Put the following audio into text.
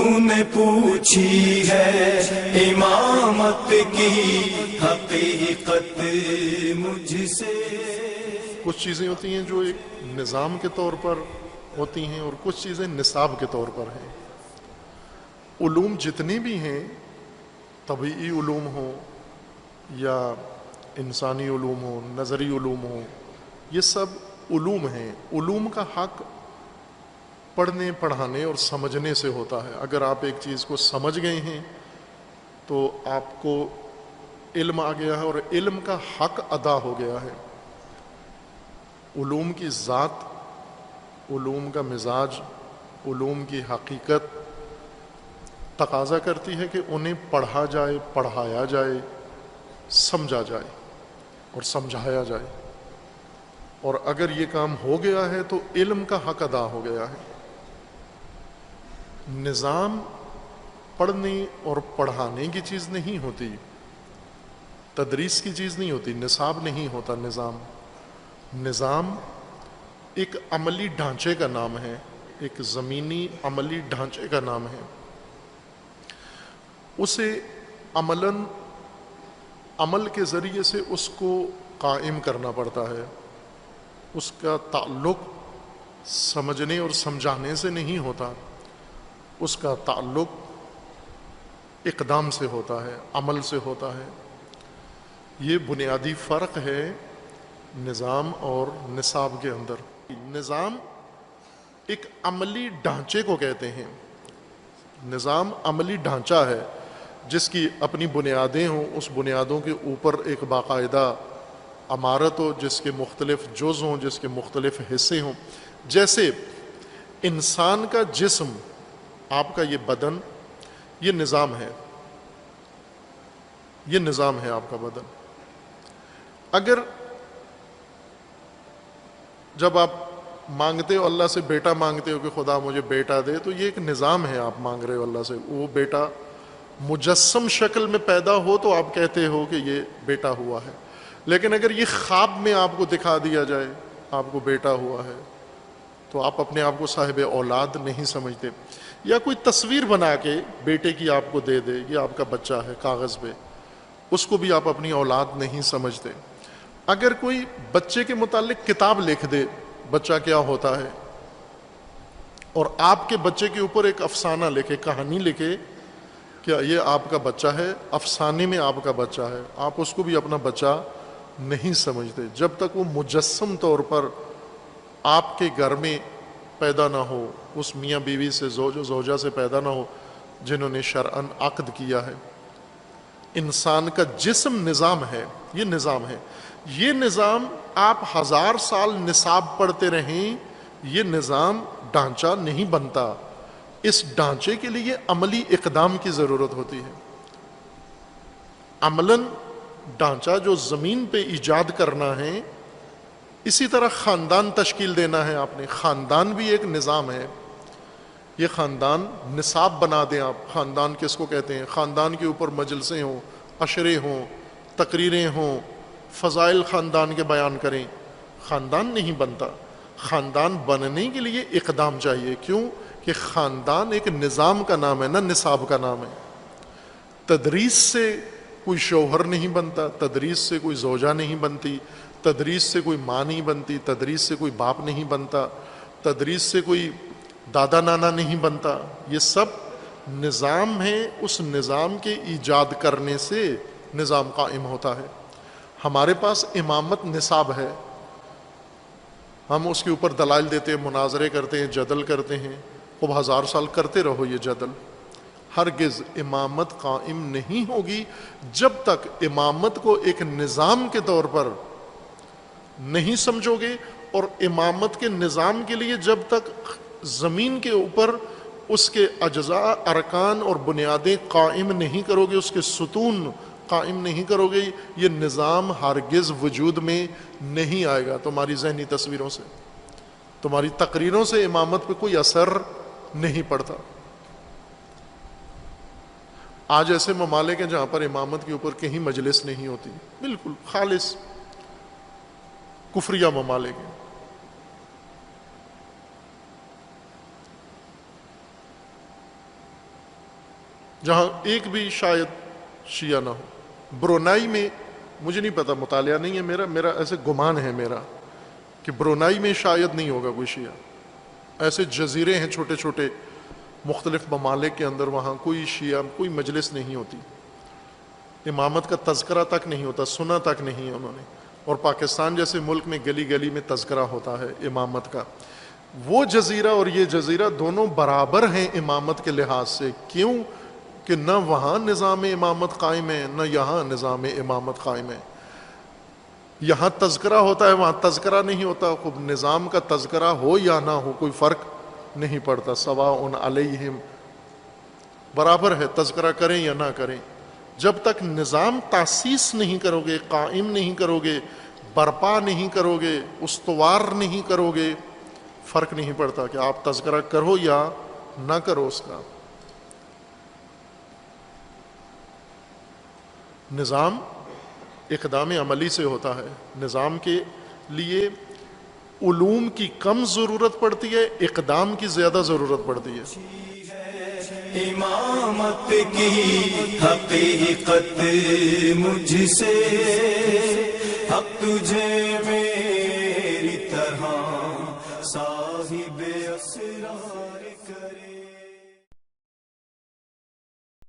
نے پوچھی ہے امامت کی حقیقت مجھ سے۔ کچھ چیزیں ہوتی ہیں جو ایک نظام کے طور پر ہوتی ہیں اور کچھ چیزیں نصاب کے طور پر ہیں۔ علوم جتنے بھی ہیں، طبعی علوم ہوں یا انسانی علوم ہوں، نظری علوم ہوں، یہ سب علوم ہیں۔ علوم کا حق پڑھنے، پڑھانے اور سمجھنے سے ہوتا ہے۔ اگر آپ ایک چیز کو سمجھ گئے ہیں تو آپ کو علم آ گیا ہے اور علم کا حق ادا ہو گیا ہے۔ علوم کی ذات، علوم کا مزاج، علوم کی حقیقت تقاضا کرتی ہے کہ انہیں پڑھا جائے، پڑھایا جائے، سمجھا جائے اور سمجھایا جائے، اور اگر یہ کام ہو گیا ہے تو علم کا حق ادا ہو گیا ہے۔ نظام پڑھنے اور پڑھانے کی چیز نہیں ہوتی، تدریس کی چیز نہیں ہوتی، نصاب نہیں ہوتا۔ نظام ایک عملی ڈھانچے کا نام ہے، ایک زمینی عملی ڈھانچے کا نام ہے۔ اسے عمل کے ذریعے سے اس کو قائم کرنا پڑتا ہے۔ اس کا تعلق سمجھنے اور سمجھانے سے نہیں ہوتا، اس کا تعلق اقدام سے ہوتا ہے، عمل سے ہوتا ہے۔ یہ بنیادی فرق ہے نظام اور نصاب کے اندر۔ نظام ایک عملی ڈھانچے کو کہتے ہیں۔ نظام عملی ڈھانچہ ہے جس کی اپنی بنیادیں ہوں، اس بنیادوں کے اوپر ایک باقاعدہ عمارت ہو، جس کے مختلف جز ہوں، جس کے مختلف حصے ہوں۔ جیسے انسان کا جسم، آپ کا یہ بدن، یہ نظام ہے، یہ نظام ہے آپ کا بدن۔ اگر جب آپ مانگتے ہو اللہ سے، بیٹا مانگتے ہو کہ خدا مجھے بیٹا دے، تو یہ ایک نظام ہے، آپ مانگ رہے ہو اللہ سے۔ وہ بیٹا مجسم شکل میں پیدا ہو تو آپ کہتے ہو کہ یہ بیٹا ہوا ہے، لیکن اگر یہ خواب میں آپ کو دکھا دیا جائے آپ کو بیٹا ہوا ہے تو آپ اپنے آپ کو صاحب اولاد نہیں سمجھتے۔ یا کوئی تصویر بنا کے بیٹے کی آپ کو دے دے، یہ آپ کا بچہ ہے کاغذ پہ، اس کو بھی آپ اپنی اولاد نہیں سمجھتے۔ اگر کوئی بچے کے متعلق کتاب لکھ دے بچہ کیا ہوتا ہے، اور آپ کے بچے کے اوپر ایک افسانہ لکھے، کہانی لکھے کہ یہ آپ کا بچہ ہے، افسانے میں آپ کا بچہ ہے، آپ اس کو بھی اپنا بچہ نہیں سمجھتے جب تک وہ مجسم طور پر آپ کے گھر میں پیدا نہ ہو، اس میاں بیوی سے، زوج و زوجہ سے پیدا نہ ہو جنہوں نے شرعاً عقد کیا ہے۔ انسان کا جسم نظام ہے، یہ نظام ہے۔ یہ نظام آپ 1000 سال نصاب پڑھتے رہیں، یہ نظام ڈھانچہ نہیں بنتا۔ اس ڈھانچے کے لیے عملی اقدام کی ضرورت ہوتی ہے۔ عملاً ڈھانچہ جو زمین پہ ایجاد کرنا ہے، اسی طرح خاندان تشکیل دینا ہے آپ نے۔ خاندان بھی ایک نظام ہے۔ یہ خاندان نصاب بنا دیں آپ۔ خاندان کس کو کہتے ہیں؟ خاندان کے اوپر مجلسیں ہوں، عشرے ہوں، تقریریں ہوں، فضائل خاندان کے بیان کریں، خاندان نہیں بنتا۔ خاندان بننے کے لیے اقدام چاہیے۔ کیوں کہ خاندان ایک نظام کا نام ہے، نہ نصاب کا نام ہے۔ تدریس سے کوئی شوہر نہیں بنتا، تدریس سے کوئی زوجہ نہیں بنتی، تدریس سے کوئی ماں نہیں بنتی، تدریس سے کوئی باپ نہیں بنتا، تدریس سے کوئی دادا نانا نہیں بنتا۔ یہ سب نظام ہے، اس نظام کے ایجاد کرنے سے نظام قائم ہوتا ہے۔ ہمارے پاس امامت نصاب ہے، ہم اس کے اوپر دلائل دیتے ہیں، مناظرے کرتے ہیں، جدل کرتے ہیں۔ خوب 1000 سال کرتے رہو یہ جدل، ہرگز امامت قائم نہیں ہوگی جب تک امامت کو ایک نظام کے طور پر نہیں سمجھو گے، اور امامت کے نظام کے لیے جب تک زمین کے اوپر اس کے اجزاء، ارکان اور بنیادیں قائم نہیں کرو گے، اس کے ستون قائم نہیں کرو گے، یہ نظام ہرگز وجود میں نہیں آئے گا۔ تمہاری ذہنی تصویروں سے، تمہاری تقریروں سے امامت پہ کوئی اثر نہیں پڑتا۔ آج ایسے ممالک ہیں جہاں پر امامت کے اوپر کہیں مجلس نہیں ہوتی، بالکل خالص کفریہ ممالک ہیں۔ جہاں ایک بھی شاید شیعہ نہ ہو۔ برونائی میں مجھے نہیں پتا، مطالعہ نہیں ہے میرا ایسے گمان ہے میرا کہ برونائی میں شاید نہیں ہوگا کوئی شیعہ۔ ایسے جزیرے ہیں چھوٹے چھوٹے مختلف ممالک کے اندر، وہاں کوئی شیعہ کوئی مجلس نہیں ہوتی، امامت کا تذکرہ تک نہیں ہوتا، سنا تک نہیں ہے انہوں نے۔ اور پاکستان جیسے ملک میں گلی گلی میں تذکرہ ہوتا ہے امامت کا۔ وہ جزیرہ اور یہ جزیرہ دونوں برابر ہیں امامت کے لحاظ سے، کیوں کہ نہ وہاں نظام امامت قائم ہے نہ یہاں نظام امامت قائم ہے۔ یہاں تذکرہ ہوتا ہے، وہاں تذکرہ نہیں ہوتا۔ خوب نظام کا تذکرہ ہو یا نہ ہو کوئی فرق نہیں پڑتا، سواء علیہم، برابر ہے، تذکرہ کریں یا نہ کریں۔ جب تک نظام تاسیس نہیں کرو گے، قائم نہیں کرو گے، برپا نہیں کرو گے، استوار نہیں کرو گے، فرق نہیں پڑتا کہ آپ تذکرہ کرو یا نہ کرو اس کا۔ نظام اقدام عملی سے ہوتا ہے۔ نظام کے لیے علوم کی کم ضرورت پڑتی ہے، اقدام کی زیادہ ضرورت پڑتی ہے۔ امامت کی حقیقت مجھ سے، حق تجھے میری طرح صاحب اسرار کرے۔